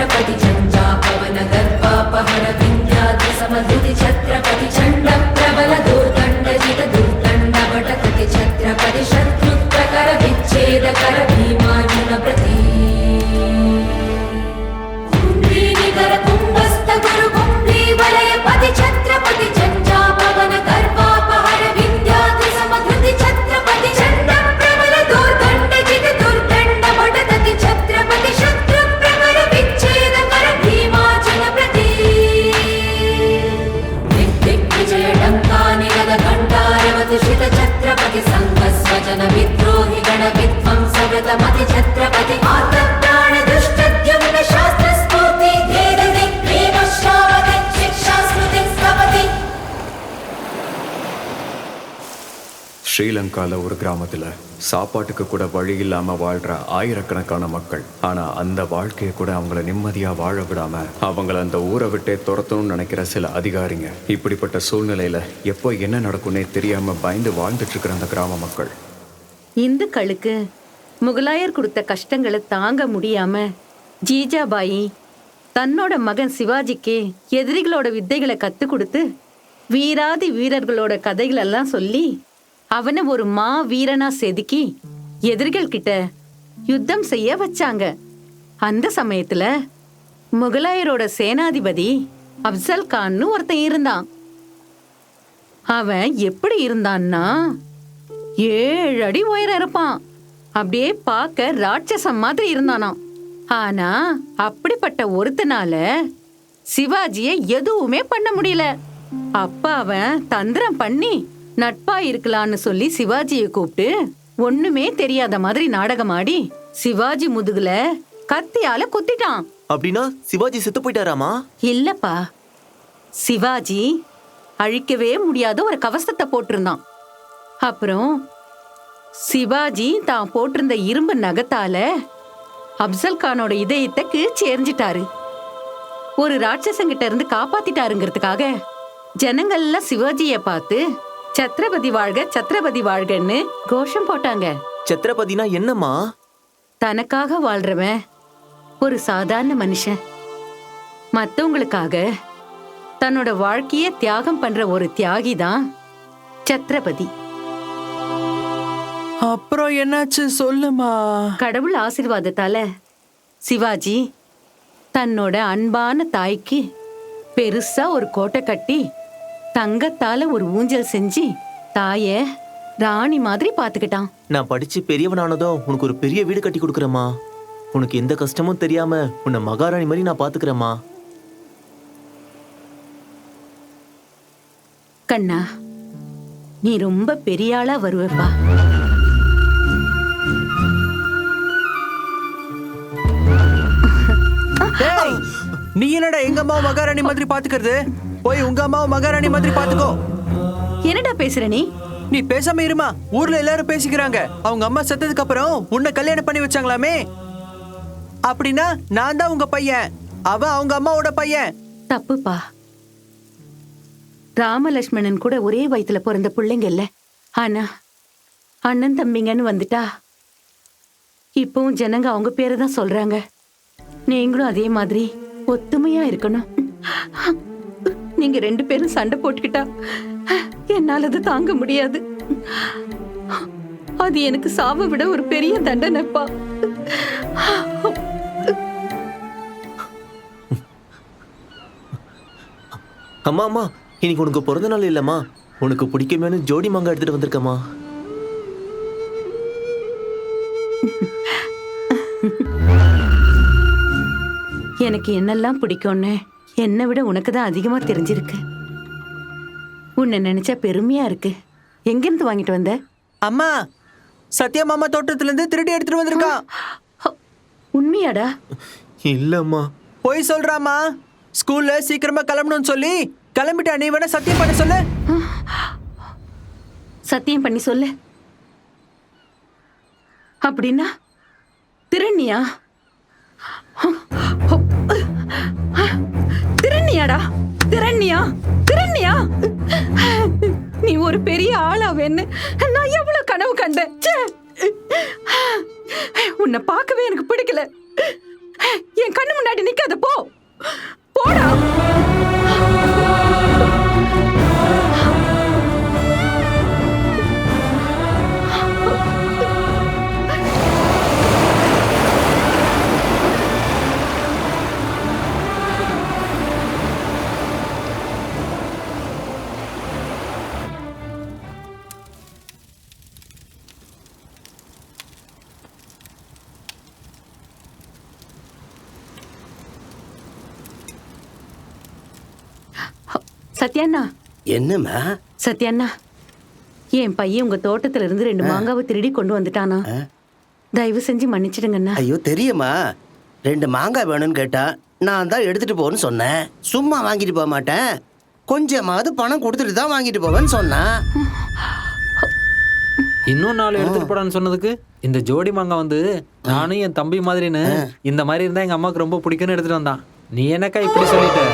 छत्रपति झंझा पवन गर्वापहर विंध्याद्रि समधुति छत्रपति चंड प्रबल दुर्दंड जित दुर्दंड वटपति छत्रपति शत्रु प्रकर विच्छेद कर भीमार्जुन प्रति कुंभी निकर कुंभस्थ गुरु कुंभी वलय पति छत्रपति झंझा पवन गर्वापहर विंध्याद्रि समधुति छत्रपति चंड प्रबल दुर्दंड जित दुर्दंड वटपति छत्रपति शत्रु प्रकर विच्छेद कर भीमार्जुन प्रति दिग्विजय डंका निगद घंटारवतुषित छत्रपति संघ स्वजन विद्रोहि गण विध्वंस व्रत मति छत्रपति आर्त प्राण दुष्ट द्युम्न शास्त्र स्फूर्ति धेर दिग्भीम श्रावति शिक्षा स्मृति स्तवति. ஸ்ரீலங்கால ஒரு கிராமத்துல சாப்பாட்டுக்கு கூட வழி இல்லாம வாழ்ற ஆயிரக்கணக்கான மக்கள். ஆனா அந்த வாழ்க்கையை கூட அவங்கள நிம்மதியா வாழ விடாம அவங்கள அந்த ஊரை விட்டே துரத்தணும்னு நினைக்கிற சில அதிகாரிங்க. இப்படிப்பட்ட சூழ்நிலையில எப்போ என்ன நடக்கும்னே தெரியாம பயந்து வாழ்ந்துட்டு இருக்கிற அந்த கிராம மக்கள். இந்துக்களுக்கு முகலாயர் கொடுத்த கஷ்டங்களை தாங்க முடியாம ஜீஜாபாயி தன்னோட மகன் சிவாஜிக்கு எதிரிகளோட வித்தைகளை கத்து கொடுத்து வீராதி வீரர்களோட கதைகளெல்லாம் சொல்லி அவனை ஒரு மா வீரனா செதுக்கி எதிரிகள் கிட்ட யுத்தம் செய்ய வச்சாங்க. அந்த சமயத்துல முகலாயரோட சேனாதிபதி அப்சல் கான்னு ஒருத்தன் இருந்தான். அவன் எப்படி இருந்தான்னா 7 அடி உயரம் இருப்பான். அப்படியே பார்க்க ராட்சசம் மாதிரி இருந்தானாம். ஆனா அப்படிப்பட்ட ஒருத்தனால சிவாஜிய எதுவுமே பண்ண முடியல. அப்ப அவன் தந்திரம் பண்ணி நட்பா இருக்கலான்னு சொல்லி சிவாஜியை கூப்பிட்டு ஒண்ணுமே தெரியாத மாதிரி நாடகமாடி சிவாஜி முதுகுல கத்தியால குத்திட்டான். அப்படின்னா சிவாஜி செத்து போயிட்டாராமா? இல்லப்பா, சிவாஜி அழிக்கவே முடியாத ஒரு கவசத்தை போட்டிருந்தான். அப்புறம் சிவாஜி தான் போட்டிருந்த இரும்பு நகத்தால அப்சல் கானோட இதயத்தை கிழிச்சு எரிஞ்சிட்டாரு. ஒரு ராட்சசங்கிட்ட இருந்து காப்பாத்திட்டாருங்கிறதுக்காக ஜனங்கள்லாம் சிவாஜிய பார்த்து சத்ரபதி வாழ்க சத்ரபதி வாழ்கன்னு கோஷம் போட்டாங்க. சத்ரபதினா என்னம்மா? தனக்காக வாழ்றவன் ஒரு சாதாரண மனுஷன். மத்தவங்களுக்காக தன்னோட வாழ்க்கைய தியாகம் பண்ற ஒரு தியாகி தான் சத்ரபதி. அப்புறம் என்னாச்சு சொல்லுமா? கடவுள் ஆசீர்வாதத்தால சிவாஜி தன்னோட அன்பான தாய்க்கு பெருசா ஒரு கோட்டை கட்டி தங்கத்தால ஒரு ஊஞ்சல் செஞ்சு தாய ராணி மாதிரி பாத்துக்கிட்டான். நான் படிச்சு பெரியவனானதும் உனக்கு ஒரு பெரிய வீடு கட்டி கொடுக்கறேம்மா. உனக்கு எந்த கஷ்டமும் தெரியாம உன்னை மகாராணி மாதிரி நான் பாத்துக்கிறேம்மா. கண்ணா, நீ ரொம்ப பெரிய ஆளா வருவப்பா. நீ என்னடா எங்க அம்மா மகாராணி மாதிரி பாத்துக்கிறது? போய் உங்க அம்மா மகாராணி மாதிரி பாத்துக்கோ. என்னடா பேசுற நீ? நீ பேசாம இருமா. ஊர்ல எல்லாரும் பேசிக்கிறாங்க. அவங்க அம்மா செத்ததுக்கு அப்புறம் உன்னை கல்யாணம் பண்ணி வச்சாங்களாமே. அப்படின்னா நான் தான் உங்க பையன், அவன் அவங்க அம்மாவோட பையன். தப்புப்பா. ராமலட்சுமணன் கூட ஒரே வயித்துல பிறந்த பிள்ளைங்க இல்ல. ஆனா அண்ணன் தம்பிங்கன்னு வந்துட்டா இப்பவும் ஜனங்க அவங்க பேரை தான் சொல்றாங்க. நீங்களும் அதே மாதிரி ஒத்துமையா இருக்கணும். நீங்க 2 பேரும் சண்டை போட்டுக்கிட்டா என்னால அது தாங்க முடியாது. அது எனக்கு சாவை விட ஒரு பெரிய தண்டனைப்பா. அம்மா அம்மா, இன்னைக்கு உனக்கு பிறந்த நாள் இல்லம்மா. உனக்கு பிடிக்குமேனு ஜோடி மாங்காய் எடுத்துட்டு வந்திருக்கம்மா. எனக்கு என்னெல்லாம் பிடிக்கும்னு என்னை விட உனக்கு தான் அதிகமா தெரிஞ்சிருக்கு. உன்னை நினைச்சா பெருமையா இருக்கு. எங்கிருந்து வாங்கிட்டு வந்த? அம்மா, சத்யா மாமா தோட்டத்துல இருந்து திருடி எடுத்துட்டு வந்திருக்கா. உண்மையாடா? இல்லம்மா, போய் சொல்றாமா. ஸ்கூல்ல சீக்கிரமா கிளம்பணும்னு சொல்லி கிளம்பிட்டா. நீ வேணா சத்தியம் பண்ண சொல்லு. சத்தியம் பண்ணி சொல்லு. அப்படின்னா திருநியா? திருநியாடா? திருநியா? திருநியா? நீ ஒரு பெரிய ஆளாவேன்னு நான் எவ்வளவு கனவு கண்டேன். உன்னை பார்க்கவே எனக்கு பிடிக்கல. என் கண்ணு முன்னாடி நிக்காத சத்யாண்ணா, என்னம்மா? சத்யாண்ணா, என் பையன் உங்க தோட்டத்துல இருந்து 2 மாங்காவை திருடி கொண்டு வந்துட்டானா. தயவு செஞ்சு மன்னிச்சிடுங்கண்ணா. ஐயோ தெரியுமா, 2 மாங்காய் வேணும்னு கேட்டா நான் தான் எடுத்துட்டு போன்னு சொன்னேன். சும்மா வாங்கிட்டு போக மாட்டேன், கொஞ்சமாவது பணம் கொடுத்துட்டு தான் வாங்கிட்டு போவேன்னு சொன்னேன். இன்னும் 4 எடுத்துட்டு போடான்னு சொன்னதுக்கு இந்த ஜோடி மாங்காய் வந்து நானும் என் தம்பி மாதிரின்னு இந்த மாதிரி இருந்தா எங்க அம்மாவுக்கு ரொம்ப பிடிக்கும்னு எடுத்துட்டு வந்தான். நீ என்னக்கா இப்படி சொல்லிட்ட?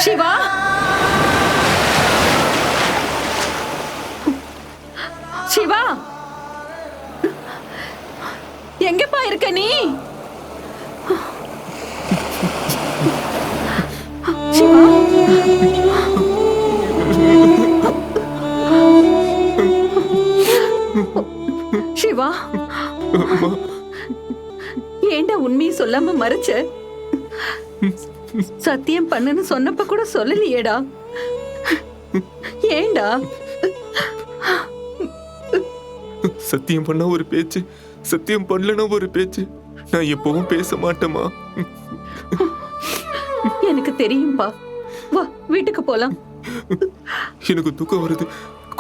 சிவா, சிவா, எங்கப்பா இருக்க நீ? சிவா, சிவா, ஏண்டா உண்மையை சொல்லாம மறைச்ச? சத்தியம் பண்ணுன்னு சொன்னப்ப கூட சொல்லலையேடா, ஏண்டா? சத்தியம் பண்ணா ஒரு பேச்சு, சத்தியம் பண்ணலனா ஒரு பேச்சு. நான் எப்பவும் பேச மாட்டேமா. எனக்கு தெரியும்பா. வா வீட்டுக்கு போலாம். எனக்கு தூக்கம் வருது,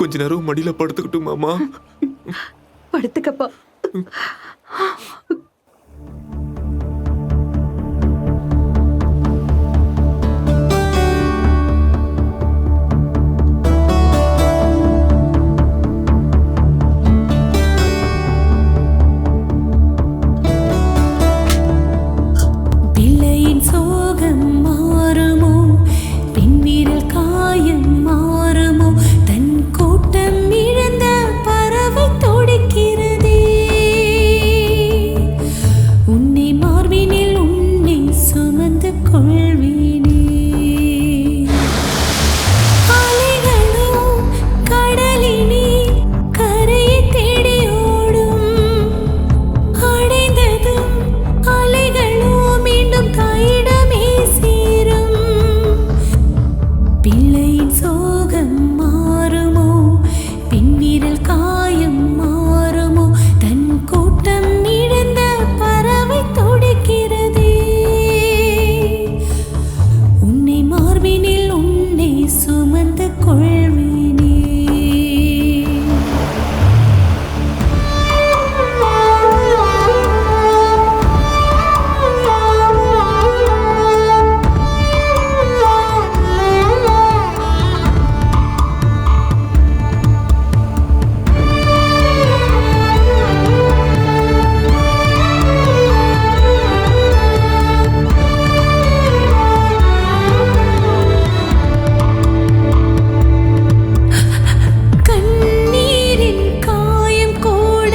கொஞ்ச நேரம் மடியில படுத்துக்கிட்டுமாமா? படுத்துக்கப்பா. பிள்ளையின் சோகம் மாறுமோ, பின்வீரல் காயம் மாறுமோ, தன் கூட்டம் இழந்த பறவை துடிக்கிறதே. உன்னை மார்பினில் உன்னை சுமந்து கொள்வேனே. அலைகளோ கடலினே கரையை தேடி ஓடும், அடைந்ததும் அலைகளோ மீண்டும் தாயிடமே சேரும். பிள்ளையின் சோகம் மாறுமோ, பின்வீரல் காயம் மாறுமோ, தன் கூட்டம் இழந்த பறவை துடிக்கிறதே. உன்னை மார்பினில் உன்னை சுமந்து கொள்வேனே. கண்ணீரின் காயம் கூட,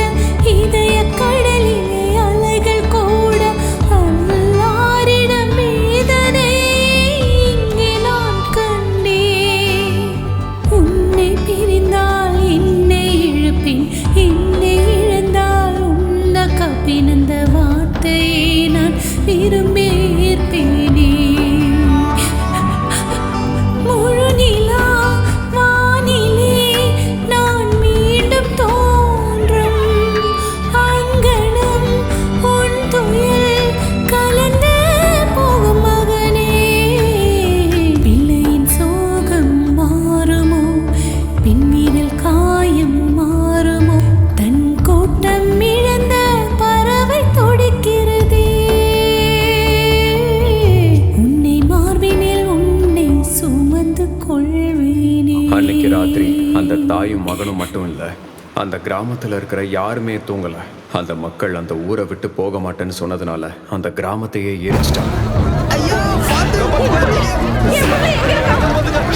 இதய கடலிலே அலைகள் கூட, அல்லாரிடம் வேதனை இங்கே நான் கண்டேன். உன்னை பிரிந்தால் என்னை இழப்பேன், என்னை இழந்தால் உன்னை கப்பின், இந்த வார்த்தையை நான் விரும்பி ஏற்பேனே. முழு நிலா வானிலே நான் மீண்டும் தோன்றும் அங்கணம் உன் துயில் கலந்து போகும் மகனே. பிள்ளையின் சோகம் மாறுமோ, பின்வீரல் காயம் மாறுமோ, தன் கூட்டம் இழந்த பறவை துடிக்கிறதே. உன்னை மார்பினில் உன்னை சுமந்து கொள்வேனே. அன்னைக்கு ராத்திரி அந்த தாயும் மகனும் மட்டும் இல்ல, அந்த கிராமத்துல இருக்கிற யாருமே தூங்கல. அந்த மக்கள் அந்த ஊரை விட்டு போக மாட்டேன்னு சொன்னதுனால அந்த கிராமத்தையே எரிச்சிட்டாங்க. ஐயோ பாத்து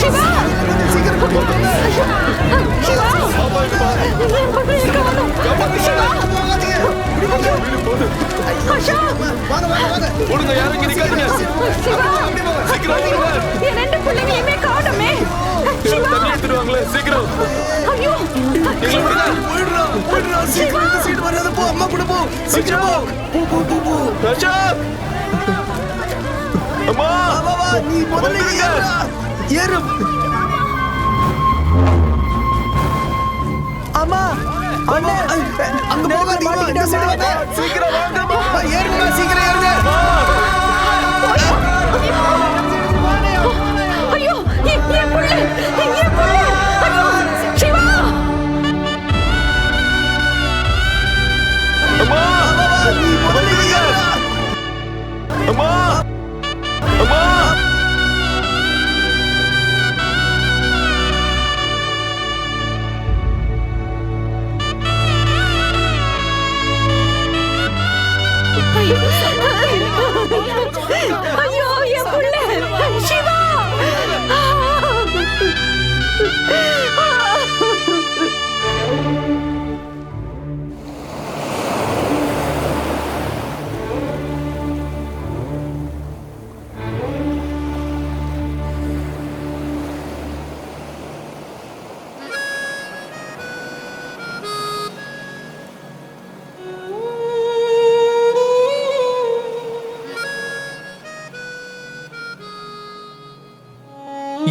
சிவா, சிவா, என் 2 பிள்ளைங்களையுமே காணுமே. சிவா, சீக்கிரம் ஐயோ, அம்மா கூட போ, சீக்கிரம் போ. அம்மா நீ முதல்ல ஏறு. அம்மா அண்ணே, அங்க நெருப்புல போகாதீங்க, இந்த side வாங்க. மாட்டிக்கிட்டேன். சீக்கிரம் வாங்கம்மா. ஏறுங்கம்மா, சீக்கிரம் ஏறுங்க. ஐயோ என் புள்ள என் புள்ள ஐயோ சிவா அம்மா நீ முதல்ல ஏறுடா. அம்மா அம்மா ஐயோ என் புள்ள சிவா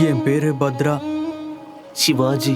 என் பேரு பத்ரா. சிவாஜி